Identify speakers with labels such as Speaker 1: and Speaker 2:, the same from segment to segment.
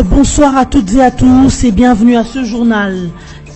Speaker 1: Bonsoir à toutes et à tous et bienvenue à ce journal.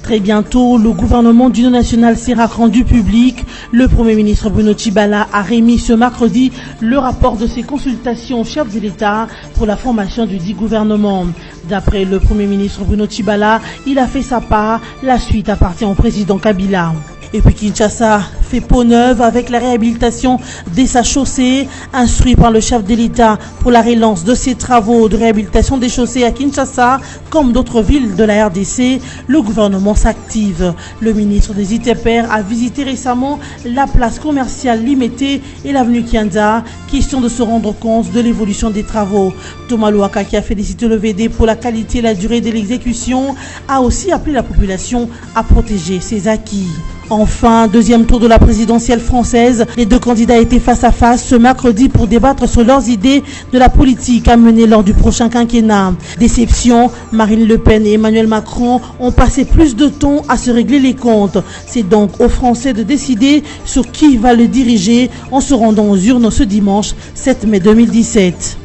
Speaker 1: Très bientôt, le gouvernement d'union nationale sera rendu public. Le Premier ministre Bruno Tshibala a remis ce mercredi le rapport de ses consultations au chef de l'État pour la formation du dit gouvernement. D'après le Premier ministre Bruno Tshibala, il a fait sa part. La suite appartient au président Kabila. Et puis Kinshasa fait peau neuve avec la réhabilitation de sa chaussée, instruit par le chef de l'État pour la relance de ses travaux de réhabilitation des chaussées à Kinshasa, comme d'autres villes de la RDC, le gouvernement s'active. Le ministre des ITPR a visité récemment la place commerciale Limété et l'avenue Kianza, question de se rendre compte de l'évolution des travaux. Thomas Louaka, qui a félicité le VD pour la qualité et la durée de l'exécution, a aussi appelé la population à protéger ses acquis. Enfin, deuxième tour de la présidentielle française, les deux candidats étaient face à face ce mercredi pour débattre sur leurs idées de la politique à mener lors du prochain quinquennat. Déception, Marine Le Pen et Emmanuel Macron ont passé plus de temps à se régler les comptes. C'est donc aux Français de décider sur qui va le diriger en se rendant aux urnes ce dimanche 7 mai 2017.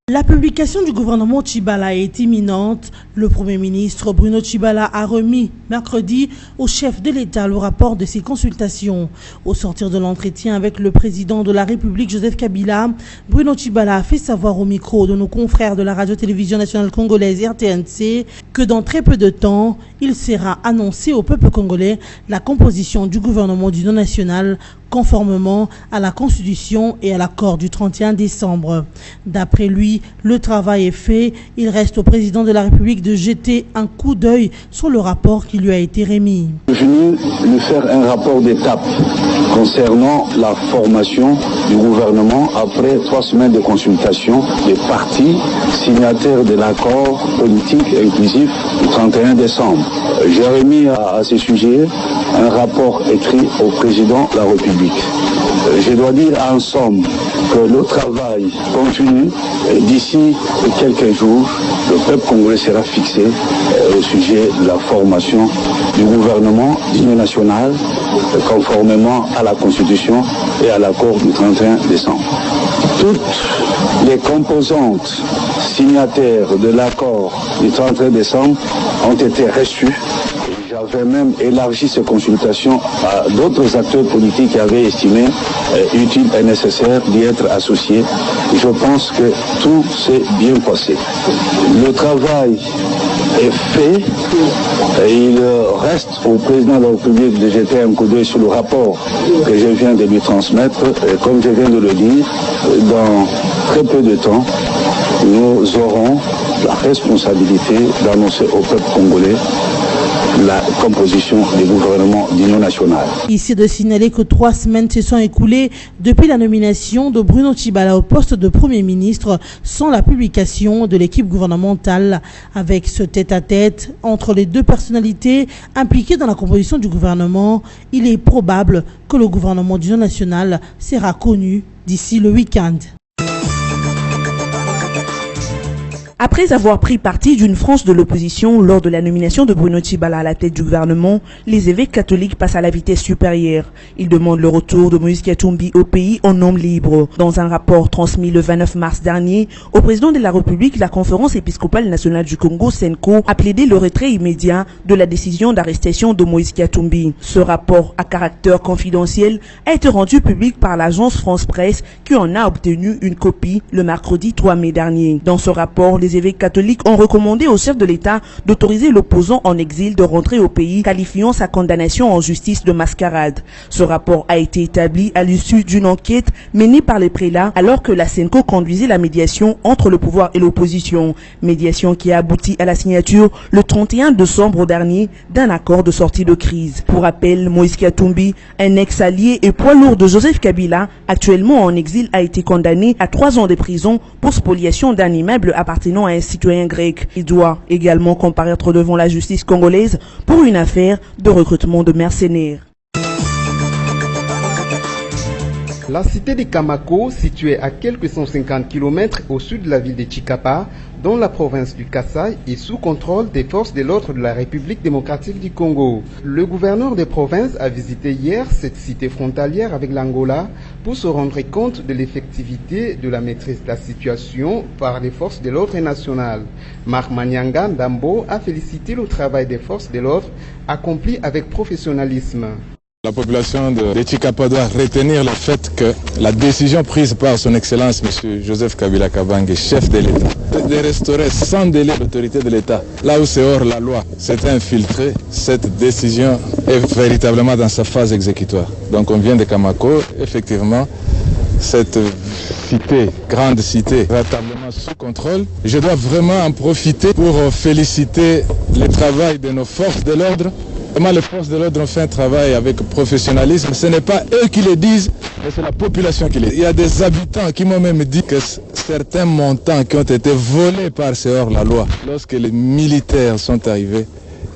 Speaker 1: La publication du gouvernement Tshibala est imminente. Le Premier ministre Bruno Tshibala a remis mercredi au chef de l'État le rapport de ses consultations. Au sortir de l'entretien avec le président de la République, Joseph Kabila, Bruno Tshibala a fait savoir au micro de nos confrères de la radio-télévision nationale congolaise RTNC que dans très peu de temps, il sera annoncé au peuple congolais la composition du gouvernement d'union nationale conformément à la Constitution et à l'accord du 31 décembre. D'après lui, le travail est fait. Il reste au président de la République de jeter un coup d'œil sur le rapport qui lui a été remis.
Speaker 2: Je suis venu lui faire un rapport d'étape concernant la formation du gouvernement après 3 semaines de consultation des partis signataires de l'accord politique et inclusif du 31 décembre. J'ai remis à ce sujet un rapport écrit au président de la République. Je dois dire en somme que le travail continue. D'ici quelques jours, le peuple congolais sera fixé au sujet de la formation du gouvernement d'union nationale conformément à la Constitution et à l'accord du 31 décembre. Toutes les composantes signataires de l'accord du 31 décembre ont été reçues. J'avais même élargi ces consultations à d'autres acteurs politiques qui avaient estimé utile et nécessaire d'y être associés. Je pense que tout s'est bien passé. Le travail est fait et il reste au président de la République de jeter un coup d'œil sur le rapport que je viens de lui transmettre. Et comme je viens de le dire, dans très peu de temps, nous aurons la responsabilité d'annoncer au peuple congolais la composition du gouvernement d'union nationale.
Speaker 1: Ici de signaler que 3 semaines se sont écoulées depuis la nomination de Bruno Tshibala au poste de Premier ministre sans la publication de l'équipe gouvernementale. Avec ce tête-à-tête entre les deux personnalités impliquées dans la composition du gouvernement, il est probable que le gouvernement d'union nationale sera connu d'ici le week-end.
Speaker 3: Après avoir pris parti d'une frange de l'opposition lors de la nomination de Bruno Tshibala à la tête du gouvernement, les évêques catholiques passent à la vitesse supérieure. Ils demandent le retour de Moïse Katumbi au pays en homme libre. Dans un rapport transmis le 29 mars dernier au président de la République, la conférence épiscopale nationale du Congo, SENCO, a plaidé le retrait immédiat de la décision d'arrestation de Moïse Katumbi. Ce rapport à caractère confidentiel a été rendu public par l'agence France Presse qui en a obtenu une copie le mercredi 3 mai dernier. Dans ce rapport, les évêques catholiques ont recommandé au chef de l'État d'autoriser l'opposant en exil de rentrer au pays, qualifiant sa condamnation en justice de mascarade. Ce rapport a été établi à l'issue d'une enquête menée par les prélats alors que la SENCO conduisait la médiation entre le pouvoir et l'opposition. Médiation qui a abouti à la signature le 31 décembre dernier d'un accord de sortie de crise. Pour rappel, Moïse Katumbi, un ex-allié et poids lourd de Joseph Kabila, actuellement en exil, a été condamné à 3 ans de prison pour spoliation d'un immeuble appartenant à un citoyen grec. Il doit également comparaître devant la justice congolaise pour une affaire de recrutement de mercenaires.
Speaker 4: La cité de Kamako, située à quelques 150 km au sud de la ville de Chikapa, dans la province du Kasaï, est sous contrôle des forces de l'ordre de la République démocratique du Congo. Le gouverneur des provinces a visité hier cette cité frontalière avec l'Angola pour se rendre compte de l'effectivité de la maîtrise de la situation par les forces de l'ordre national. Marc Manyanga Ndambo a félicité le travail des forces de l'ordre accompli avec professionnalisme.
Speaker 5: La population de Tchikapa doit retenir le fait que la décision prise par son Excellence M. Joseph Kabila Kabange, chef de l'État, de restaurer sans délai l'autorité de l'État, là où c'est hors la loi, c'est infiltré, cette décision est véritablement dans sa phase exécutoire. Donc on vient de Kamako, effectivement, cette cité, grande cité, véritablement sous contrôle. Je dois vraiment en profiter pour féliciter le travail de nos forces de l'ordre. Vraiment, les forces de l'ordre ont fait un travail avec professionnalisme. Ce n'est pas eux qui le disent, mais c'est la population qui le dit. Il y a des habitants qui m'ont même dit que certains montants qui ont été volés par ces hors-la-loi, lorsque les militaires sont arrivés,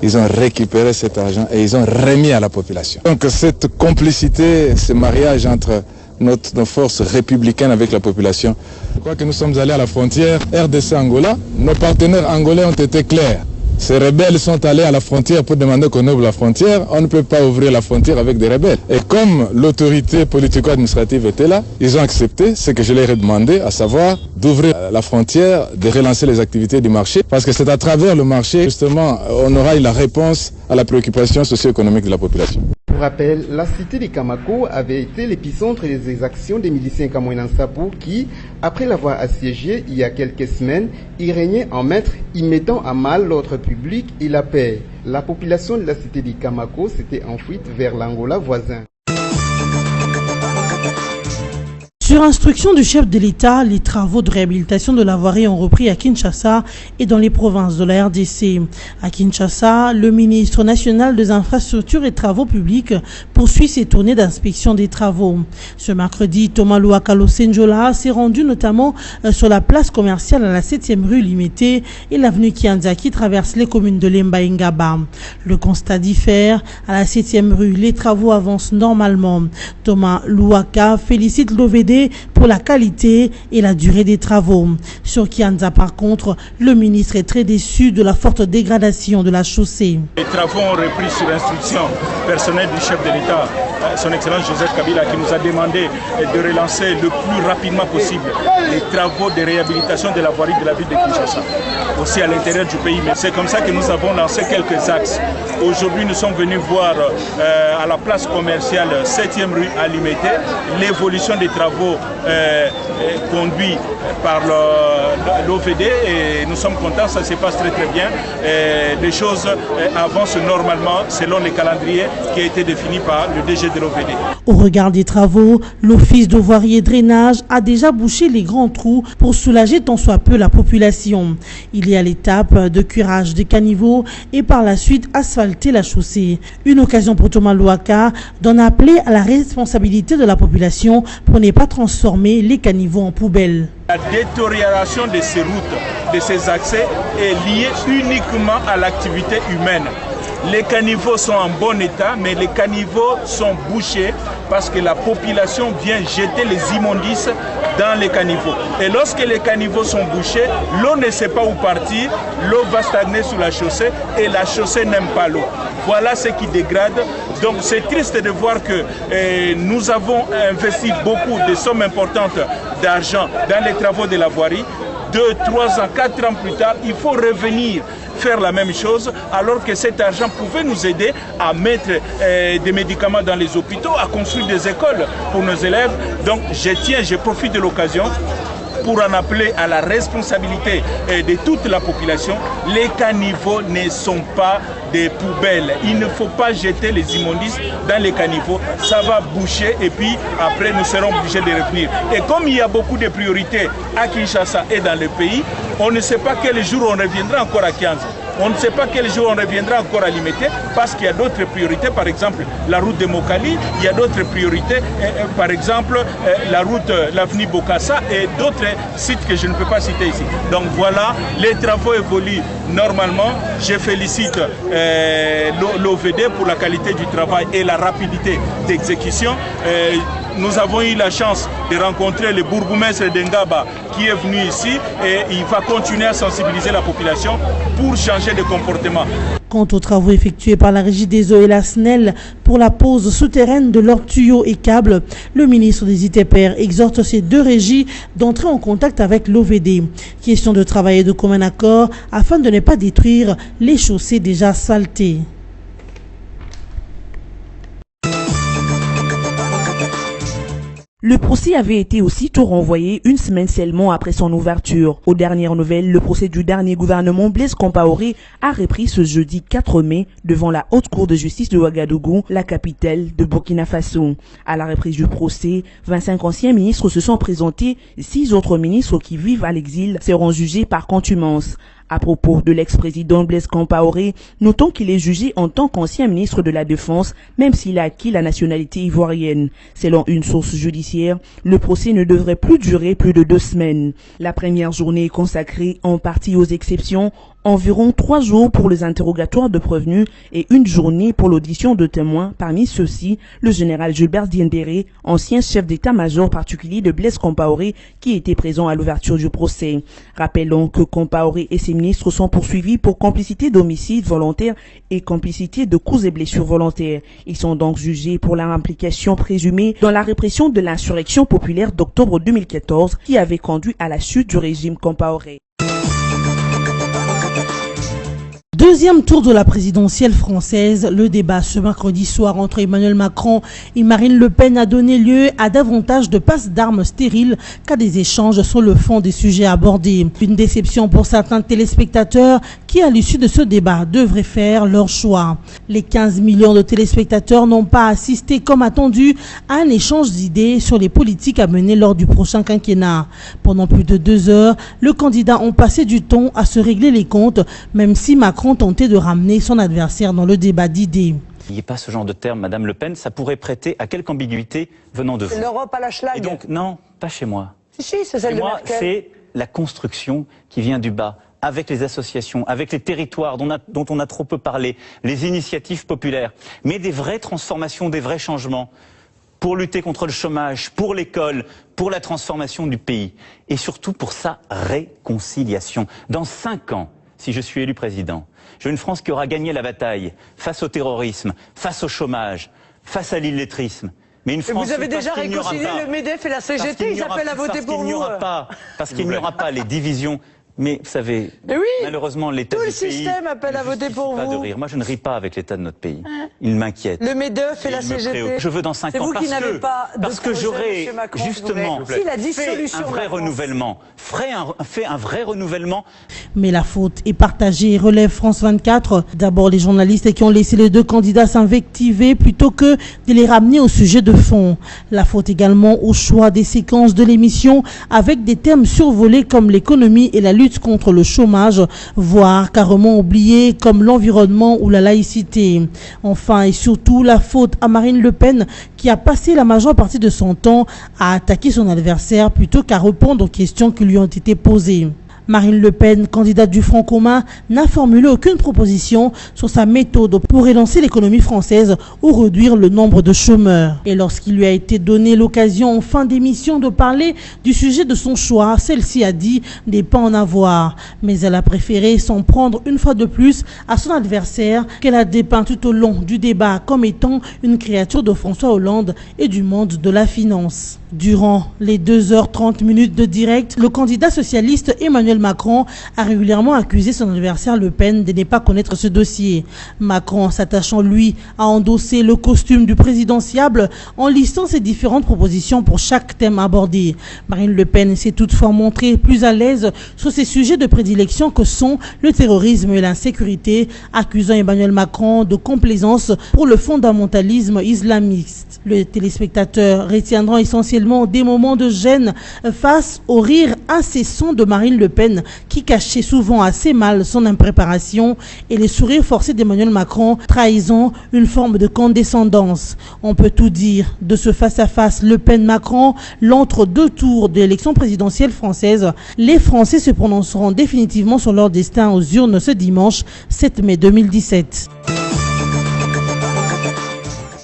Speaker 5: ils ont récupéré cet argent et ils ont remis à la population. Donc cette complicité, ce mariage entre nos forces républicaines avec la population. Je crois que nous sommes allés à la frontière RDC-Angola. Nos partenaires angolais ont été clairs. Ces rebelles sont allés à la frontière pour demander qu'on ouvre la frontière. On ne peut pas ouvrir la frontière avec des rebelles. Et comme l'autorité politico-administrative était là, ils ont accepté ce que je leur ai demandé, à savoir d'ouvrir la frontière, de relancer les activités du marché. Parce que c'est à travers le marché, justement, on aura eu la réponse à la préoccupation socio-économique de la population.
Speaker 4: Pour rappel, la cité de Kamako avait été l'épicentre des exactions des miliciens Kamouinansapou qui, après l'avoir assiégé il y a quelques semaines, y régnaient en maître, y mettant à mal l'ordre public et la paix. La population de la cité de Kamako s'était en fuite vers l'Angola voisin.
Speaker 1: Sur instruction du chef de l'État, les travaux de réhabilitation de la voirie ont repris à Kinshasa et dans les provinces de la RDC. À Kinshasa, le ministre national des Infrastructures et Travaux publics poursuit ses tournées d'inspection des travaux. Ce mercredi, Thomas Louakalo Senjola s'est rendu notamment sur la place commerciale à la 7e rue Limité et l'avenue Kianza qui traverse les communes de Lemba et Ngaba. Le constat diffère. À la 7e rue, les travaux avancent normalement. Thomas Louaka félicite l'OVD pour la qualité et la durée des travaux. Sur Kianza, par contre, le ministre est très déçu de la forte dégradation de la chaussée.
Speaker 6: Les travaux ont repris sur instruction personnelle du chef de l'État, son Excellence Joseph Kabila, qui nous a demandé de relancer le plus rapidement possible les travaux de réhabilitation de la voirie de la ville de Kinshasa, aussi à l'intérieur du pays. Mais c'est comme ça que nous avons lancé quelques axes. Aujourd'hui, nous sommes venus voir à la place commerciale 7e rue à Limité l'évolution des travaux conduits par l'OVD et nous sommes contents, ça se passe très très bien. Les choses avancent normalement selon les calendriers qui a été défini par le DG de l'OVD.
Speaker 1: Au regard des travaux, l'Office de voirie et drainage a déjà bouché les grands trous pour soulager tant soit peu la population. Il y a l'étape de curage des caniveaux et par la suite asphalter la chaussée. Une occasion pour Thomas Louaka d'en appeler à la responsabilité de la population pour ne pas transformer les caniveaux en poubelles.
Speaker 6: La détérioration de ces routes, de ces accès est liée uniquement à l'activité humaine. Les caniveaux sont en bon état, mais les caniveaux sont bouchés parce que la population vient jeter les immondices dans les caniveaux. Et lorsque les caniveaux sont bouchés, l'eau ne sait pas où partir, l'eau va stagner sous la chaussée et la chaussée n'aime pas l'eau. Voilà ce qui dégrade. Donc c'est triste de voir que nous avons investi beaucoup de sommes importantes d'argent dans les travaux de la voirie. 2, 3 ans, 4 ans plus tard, il faut revenir faire la même chose alors que cet argent pouvait nous aider à mettre des médicaments dans les hôpitaux, à construire des écoles pour nos élèves. Donc je profite de l'occasion pour en appeler à la responsabilité de toute la population. Les caniveaux ne sont pas des poubelles. Il ne faut pas jeter les immondices dans les caniveaux. Ça va boucher et puis après nous serons obligés de revenir. Et comme il y a beaucoup de priorités à Kinshasa et dans le pays, on ne sait pas quel jour on reviendra encore à Kianza. On ne sait pas quel jour on reviendra encore à Limité parce qu'il y a d'autres priorités, par exemple la route de Mokali, il y a d'autres priorités, par exemple la route, l'avenue Bokassa et d'autres sites que je ne peux pas citer ici. Donc voilà, les travaux évoluent normalement. Je félicite l'OVD pour la qualité du travail et la rapidité d'exécution. Nous avons eu la chance de rencontrer le bourgmestre d'Ngaba qui est venu ici et il va continuer à sensibiliser la population pour changer de comportement.
Speaker 1: Quant aux travaux effectués par la Régie des eaux et la SNEL pour la pose souterraine de leurs tuyaux et câbles, le ministre des ITPR exhorte ces deux régies d'entrer en contact avec l'OVD. Question de travailler de commun accord afin de ne pas détruire les chaussées déjà asphaltées.
Speaker 3: Le procès avait été aussitôt renvoyé une semaine seulement après son ouverture. Aux dernières nouvelles, le procès du dernier gouvernement Blaise Compaoré a repris ce jeudi 4 mai devant la Haute Cour de justice de Ouagadougou, la capitale de Burkina Faso. À la reprise du procès, 25 anciens ministres se sont présentés, 6 autres ministres qui vivent à l'exil seront jugés par contumace. À propos de l'ex-président Blaise Compaoré, notons qu'il est jugé en tant qu'ancien ministre de la Défense, même s'il a acquis la nationalité ivoirienne. Selon une source judiciaire, le procès ne devrait plus durer plus de 2 semaines. La première journée est consacrée en partie aux exceptions, environ 3 jours pour les interrogatoires de prévenus et 1 journée pour l'audition de témoins. Parmi ceux-ci, le général Gilbert Diendéré, ancien chef d'état-major particulier de Blaise Compaoré, qui était présent à l'ouverture du procès. Rappelons que Compaoré et ses ministres sont poursuivis pour complicité d'homicide volontaire et complicité de coups et blessures volontaires. Ils sont donc jugés pour leur implication présumée dans la répression de l'insurrection populaire d'octobre 2014 qui avait conduit à la chute du régime Compaoré.
Speaker 1: Deuxième tour de la présidentielle française, le débat ce mercredi soir entre Emmanuel Macron et Marine Le Pen a donné lieu à davantage de passes d'armes stériles qu'à des échanges sur le fond des sujets abordés. Une déception pour certains téléspectateurs qui, à l'issue de ce débat, devraient faire leur choix. Les 15 millions de téléspectateurs n'ont pas assisté comme attendu à un échange d'idées sur les politiques à mener lors du prochain quinquennat. Pendant plus de 2 heures, le candidat ont passé du temps à se régler les comptes, même si Macron tentait de ramener son adversaire dans le débat d'idées.
Speaker 7: Il n'y ait pas ce genre de terme, Madame Le Pen, ça pourrait prêter à quelque ambiguïté venant de vous.
Speaker 8: L'Europe à la schlag.
Speaker 7: Et donc, non, pas chez moi.
Speaker 8: Si, c'est celle de
Speaker 7: moi,
Speaker 8: Merkel.
Speaker 7: c'est la construction qui vient du bas, avec les associations, avec les territoires dont on a trop peu parlé, les initiatives populaires, mais des vraies transformations, des vrais changements pour lutter contre le chômage, pour l'école, pour la transformation du pays et surtout pour sa réconciliation. Dans 5 ans, si je suis élu président, je veux une France qui aura gagné la bataille face au terrorisme, face au chômage, face à l'illettrisme. Mais une France,
Speaker 8: vous avez déjà réconcilié le MEDEF et la CGT, ils appellent à voter pour vous.
Speaker 7: Parce qu'il n'y aura pas les divisions. Mais vous savez, malheureusement, l'État du pays...
Speaker 8: Tout le système appelle à voter pour vous.
Speaker 7: Pas de rire. Moi, je ne ris pas avec l'État de notre pays. Il m'inquiète.
Speaker 8: Le MEDEF et la CGT.
Speaker 7: Je veux dans 5 ans.
Speaker 8: C'est vous qui n'avez pas de
Speaker 7: parce que j'aurai justement
Speaker 8: fait
Speaker 7: un vrai renouvellement. Fait un vrai renouvellement.
Speaker 1: Mais la faute est partagée, relève France 24. D'abord les journalistes qui ont laissé les deux candidats s'invectiver plutôt que de les ramener au sujet de fond. La faute également au choix des séquences de l'émission avec des thèmes survolés comme l'économie et la lutte contre le chômage, voire carrément oubliés comme l'environnement ou la laïcité. Enfin et surtout la faute à Marine Le Pen qui a passé la majeure partie de son temps à attaquer son adversaire plutôt qu'à répondre aux questions qui lui ont été posées. Marine Le Pen, candidate du Front commun, n'a formulé aucune proposition sur sa méthode pour relancer l'économie française ou réduire le nombre de chômeurs. Et lorsqu'il lui a été donné l'occasion en fin d'émission de parler du sujet de son choix, celle-ci a dit ne pas en avoir. Mais elle a préféré s'en prendre une fois de plus à son adversaire qu'elle a dépeint tout au long du débat comme étant une créature de François Hollande et du monde de la finance. Durant les 2h30 de direct, le candidat socialiste Emmanuel Macron a régulièrement accusé son adversaire Le Pen de ne pas connaître ce dossier. Macron s'attachant lui à endosser le costume du présidentiable en listant ses différentes propositions pour chaque thème abordé. Marine Le Pen s'est toutefois montrée plus à l'aise sur ces sujets de prédilection que sont le terrorisme et l'insécurité, accusant Emmanuel Macron de complaisance pour le fondamentalisme islamiste. Le téléspectateur retiendra essentiellement des moments de gêne face au rire incessant de Marine Le Pen qui cachait souvent assez mal son impréparation et les sourires forcés d'Emmanuel Macron trahissant une forme de condescendance. On peut tout dire de ce face-à-face Le Pen-Macron, l'entre-deux tours de l'élection présidentielle française. Les Français se prononceront définitivement sur leur destin aux urnes ce dimanche 7 mai 2017.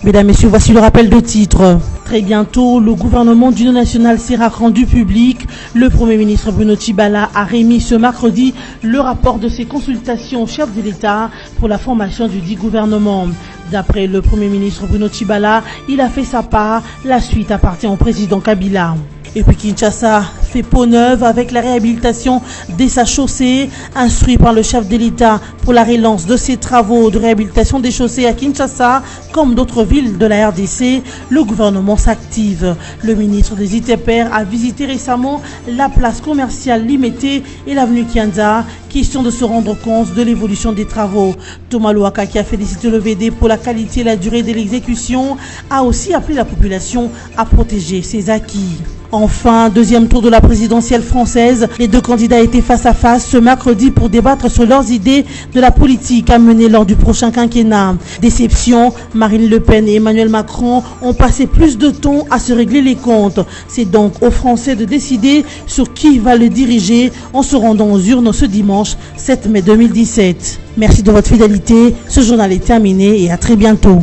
Speaker 1: Mesdames, Messieurs, voici le rappel de titres. Très bientôt, le gouvernement d'union nationale sera rendu public. Le Premier ministre Bruno Tshibala a remis ce mercredi le rapport de ses consultations au chef de l'État pour la formation du dit gouvernement. D'après le Premier ministre Bruno Tshibala, il a fait sa part. La suite appartient au président Kabila. Et puis Kinshasa fait peau neuve avec la réhabilitation de sa chaussée, instruit par le chef de l'État pour la relance de ses travaux de réhabilitation des chaussées à Kinshasa, comme d'autres villes de la RDC, le gouvernement s'active. Le ministre des ITPR a visité récemment la place commerciale limitée et l'avenue Kianza, question de se rendre compte de l'évolution des travaux. Thomas Louaka, qui a félicité le VD pour la qualité et la durée de l'exécution, a aussi appelé la population à protéger ses acquis. Enfin, deuxième tour de la présidentielle française, les deux candidats étaient face à face ce mercredi pour débattre sur leurs idées de la politique à mener lors du prochain quinquennat. Déception, Marine Le Pen et Emmanuel Macron ont passé plus de temps à se régler les comptes. C'est donc aux Français de décider sur qui va le diriger en se rendant aux urnes ce dimanche 7 mai 2017. Merci de votre fidélité. Ce journal est terminé et à très bientôt.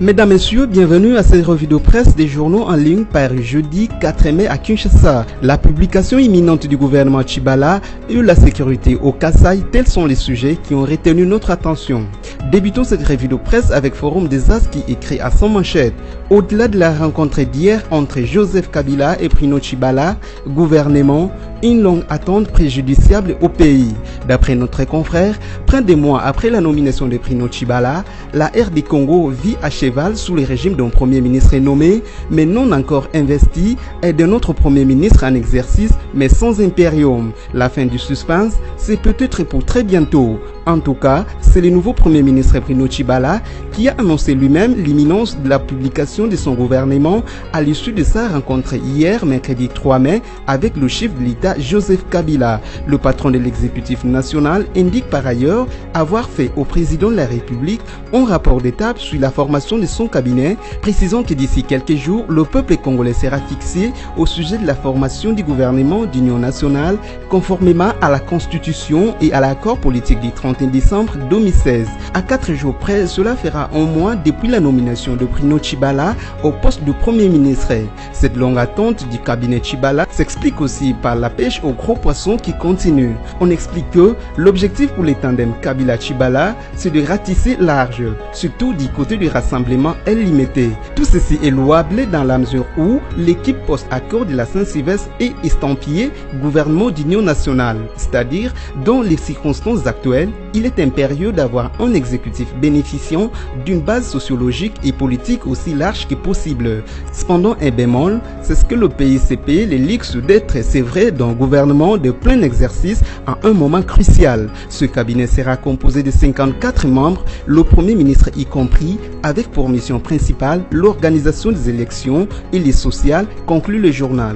Speaker 4: Mesdames, Messieurs, bienvenue à cette revue de presse des journaux en ligne paru jeudi 4 mai à Kinshasa. La publication imminente du gouvernement Tshibala et la sécurité au Kasaï, tels sont les sujets qui ont retenu notre attention. Débutons cette revue de presse avec Forum des As qui écrit à son manchette: au-delà de la rencontre d'hier entre Joseph Kabila et Bruno Tshibala, gouvernement, une longue attente préjudiciable au pays. D'après notre confrère, près de mois après la nomination de Bruno Tshibala, la RD Congo vit à cheval sous le régime d'un premier ministre nommé, mais non encore investi, et d'un autre premier ministre en exercice, mais sans impérium. La fin du suspense, c'est peut-être pour très bientôt. En tout cas, c'est le nouveau premier ministre Bruno Tshibala qui a annoncé lui-même l'imminence de la publication de son gouvernement à l'issue de sa rencontre hier, mercredi 3 mai, avec le chef de l'État Joseph Kabila. Le patron de l'exécutif national indique par ailleurs avoir fait au président de la République un rapport d'étape sur la formation de son cabinet, précisant que d'ici quelques jours, le peuple congolais sera fixé au sujet de la formation du gouvernement d'union nationale, conformément à la Constitution et à l'accord politique du 31 décembre 2016. À 4 jours près, cela fera un mois depuis la nomination de Bruno Tshibala au poste de Premier ministre. Cette longue attente du cabinet Tshibala s'explique aussi par la pêche aux gros poissons qui continue. On explique que l'objectif pour les tandems Kabila-Tshibala, c'est de ratisser large, surtout du côté du rassemblement limité. Tout ceci est louable dans la mesure où l'équipe post-accord de la Saint-Sylvestre est estampillée gouvernement d'union nationale, c'est-à-dire dans les circonstances actuelles, il est impérieux d'avoir un exécutif bénéficiant d'une base sociologique et politique aussi large que possible. Cependant, un bémol, c'est ce que le pays s'est payé les luxes d'être, c'est vrai, d'un gouvernement de plein exercice à un moment crucial. Ce cabinet sera composé de 54 membres, le Premier ministre y compris, avec pour mission principale l'organisation des élections et les sociales, conclut le journal.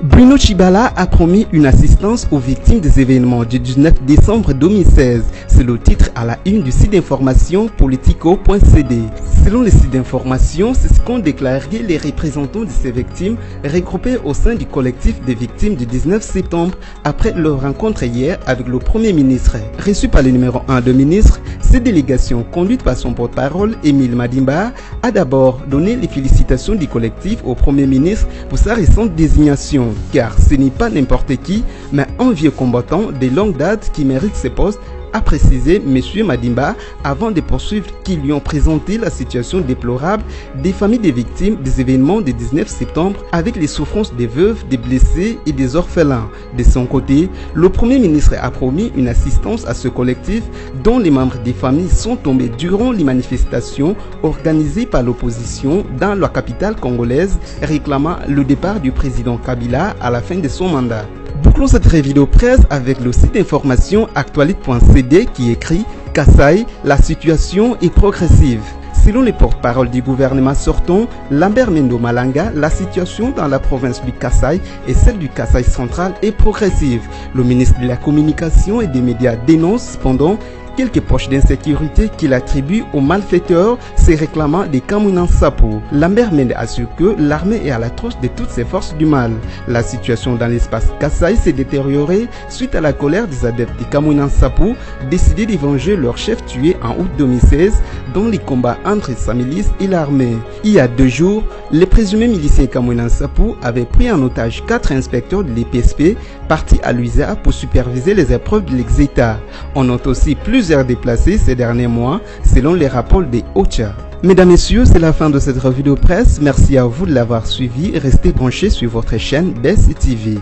Speaker 4: Bruno Tshibala a promis une assistance aux victimes des événements du 19 décembre 2016. C'est le titre à la une du site d'information politico.cd. Selon le site d'information, c'est ce qu'ont déclaré les représentants de ces victimes regroupés au sein du collectif des victimes du 19 septembre après leur rencontre hier avec le Premier ministre. Reçu par le numéro 1 de ministre, cette délégation, conduite par son porte-parole Émile Madimba, a d'abord donné les félicitations du collectif au Premier ministre pour sa récente désignation. Car ce n'est pas n'importe qui, mais un vieux combattant de longue date qui mérite ses postes, a précisé M. Madimba avant de poursuivre qui lui ont présenté la situation déplorable des familles des victimes des événements du 19 septembre avec les souffrances des veuves, des blessés et des orphelins. De son côté, le Premier ministre a promis une assistance à ce collectif dont les membres des familles sont tombés durant les manifestations organisées par l'opposition dans la capitale congolaise réclamant le départ du président Kabila à la fin de son mandat. Bouclons cette revue de presse avec le site d'information actualite.cd qui écrit « Kasaï, la situation est progressive ». Selon les porte-parole du gouvernement sortant, Lambert Mendo Malanga, la situation dans la province du Kasaï et celle du Kasaï central est progressive. Le ministre de la Communication et des Médias dénonce cependant quelques poches d'insécurité qu'il attribue aux malfaiteurs se réclamant des Kamwina Nsapu. Lambert Mende assure que l'armée est à la troche de toutes ces forces du mal. La situation dans l'espace Kasaï s'est détériorée suite à la colère des adeptes des Kamwina Nsapu décidés de venger leur chef tué en août 2016 dans les combats entre sa milice et l'armée. Il y a 2 jours, les présumés miliciens Kamwina Nsapu avaient pris en otage 4 inspecteurs de l'EPSP partis à Luisa pour superviser les épreuves de l'ex-État. On note aussi plusieurs déplacés ces derniers mois selon les rapports des OCHA. Mesdames, Messieurs, c'est la fin de cette revue de presse. Merci à vous de l'avoir suivi. Restez branchés sur votre chaîne BES-TV.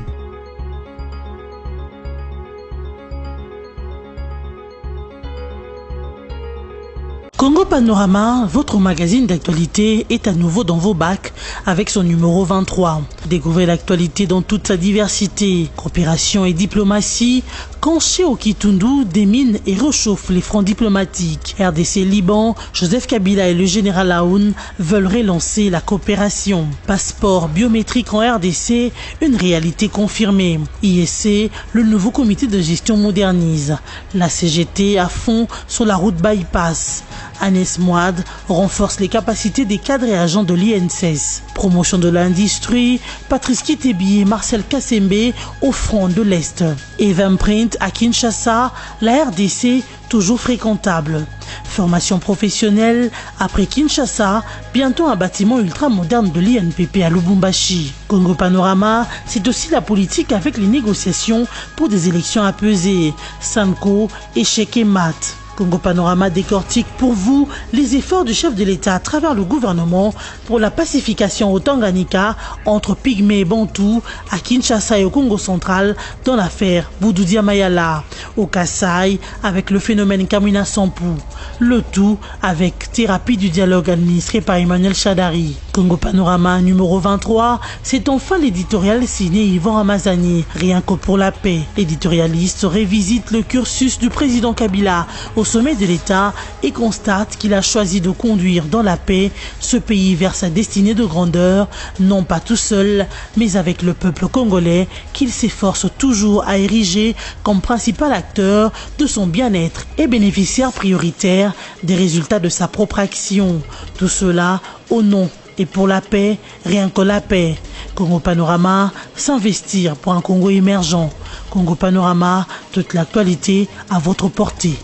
Speaker 1: Congo Panorama, votre magazine d'actualité, est à nouveau dans vos bacs avec son numéro 23. Découvrez l'actualité dans toute sa diversité. Coopération et diplomatie, quand Cheo Kitundu démine et réchauffe les fronts diplomatiques. RDC Liban, Joseph Kabila et le général Aoun veulent relancer la coopération. Passeport biométrique en RDC, une réalité confirmée. ISC, le nouveau comité de gestion modernise. La CGT à fond sur la route bypass. Agnès Moad renforce les capacités des cadres et agents de l'INSS. Promotion de l'industrie, Patrice Kitebi et Marcel Kassembe au front de l'Est. Eventprint à Kinshasa, la RDC toujours fréquentable. Formation professionnelle, après Kinshasa, bientôt un bâtiment ultra-moderne de l'INPP à Lubumbashi. Congo Panorama, c'est aussi la politique avec les négociations pour des élections apaisées. Sanko, échec et mat. Congo Panorama décortique pour vous les efforts du chef de l'État à travers le gouvernement pour la pacification au Tanganyika entre Pygmées et Bantous, à Kinshasa et au Congo central dans l'affaire Boudoudia Mayala, au Kasaï avec le phénomène Kamwina Nsapu, le tout avec thérapie du dialogue administré par Emmanuel Chadari. Congo Panorama numéro 23, c'est enfin l'éditorial signé Yvan Ramazani, rien que pour la paix. L'éditorialiste révisite le cursus du président Kabila au sommet de l'État et constate qu'il a choisi de conduire dans la paix ce pays vers sa destinée de grandeur, non pas tout seul, mais avec le peuple congolais qu'il s'efforce toujours à ériger comme principal acteur de son bien-être et bénéficiaire prioritaire des résultats de sa propre action. Tout cela au nom et pour la paix, rien que la paix. Congo Panorama, s'investir pour un Congo émergent. Congo Panorama, toute l'actualité à votre portée.